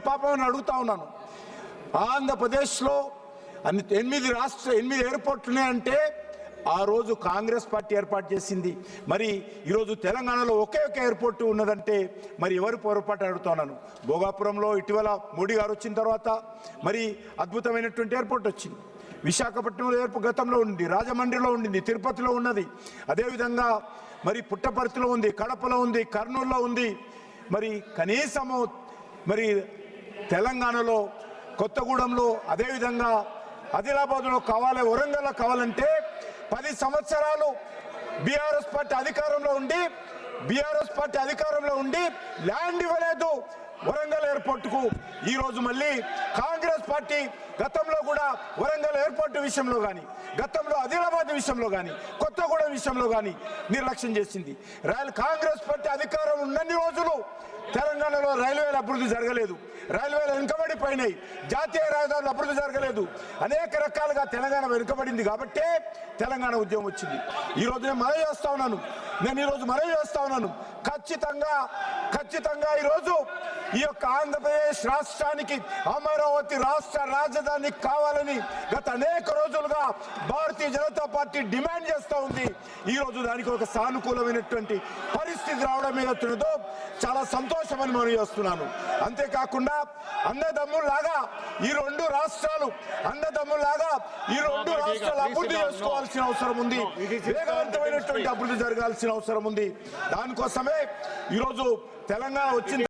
పాపం అని అడుగుతా ఉన్నాను. ఆంధ్రప్రదేశ్లో 8 ఎయిర్పోర్ట్లు ఉన్నాయంటే ఆ రోజు కాంగ్రెస్ పార్టీ ఏర్పాటు చేసింది. మరి ఈరోజు తెలంగాణలో ఒకే ఒక ఎయిర్పోర్ట్ ఉన్నదంటే మరి ఎవరు పొరపాటు అడుగుతున్నాను. భోగాపురంలో ఇటీవల మోడీ గారు వచ్చిన తర్వాత మరి అద్భుతమైనటువంటి ఎయిర్పోర్ట్ వచ్చింది. విశాఖపట్నంలో ఎయిర్పోర్ట్ గతంలో ఉంది, రాజమండ్రిలో ఉండింది, తిరుపతిలో ఉన్నది, అదేవిధంగా మరి పుట్టపర్తిలో ఉంది, కడపలో ఉంది, కర్నూలులో ఉంది. మరి కనీసము మరి తెలంగాణలో కొత్తగూడెంలో, అదేవిధంగా ఆదిలాబాద్లో కావాలి, వరంగల్లో కావాలంటే 10 సంవత్సరాలు బీఆర్ఎస్ పార్టీ అధికారంలో ఉండి ల్యాండ్ ఇవ్వలేదు వరంగల్ ఎయిర్పోర్టుకు. ఈరోజు మళ్ళీ కాంగ్రెస్ పార్టీ గతంలో కూడా వరంగల్ ఎయిర్పోర్టు విషయంలో కానీ, గతంలో ఆదిలాబాద్ విషయంలో కానీ, కొత్తగూడెం విషయంలో కానీ నిర్లక్ష్యం చేసింది. కాంగ్రెస్ పార్టీ అధికారం ఉన్నన్ని రోజులు తెలంగాణలో రైల్వేల అభివృద్ధి జరగలేదు, రైల్వేలు వెనుకబడిపోయినాయి, జాతీయ రహదారులు అభివృద్ధి జరగలేదు, అనేక రకాలుగా తెలంగాణ వెనుకబడింది. కాబట్టే తెలంగాణ ఉద్యమం వచ్చింది. ఈరోజు నేను మనవి చేస్తా ఉన్నాను ఖచ్చితంగా ఈరోజు ఈ యొక్క ఆంధ్రప్రదేశ్ రాష్ట్రానికి అమరావతి రాష్ట్ర రాజధాని కావాలని గత అనేక రోజులుగా భారతీయ జనతా పార్టీ డిమాండ్ చేస్తూ ఉంది. ఈరోజు దానికి ఒక సానుకూలమైనటువంటి పరిస్థితి రావడం ఏదవుతున్నదో చాలా సంతోషమని మనం చేస్తున్నాను. అంతేకాకుండా అన్నదమ్ముల్లాగా ఈ రెండు రాష్ట్రాలు అభివృద్ధి చేసుకోవాల్సిన అవసరం ఉంది, వేగవంతమైనటువంటి అభివృద్ధి జరగాల్సిన అవసరం ఉంది. దానికోసమే ఈరోజు తెలంగాణ వచ్చింది.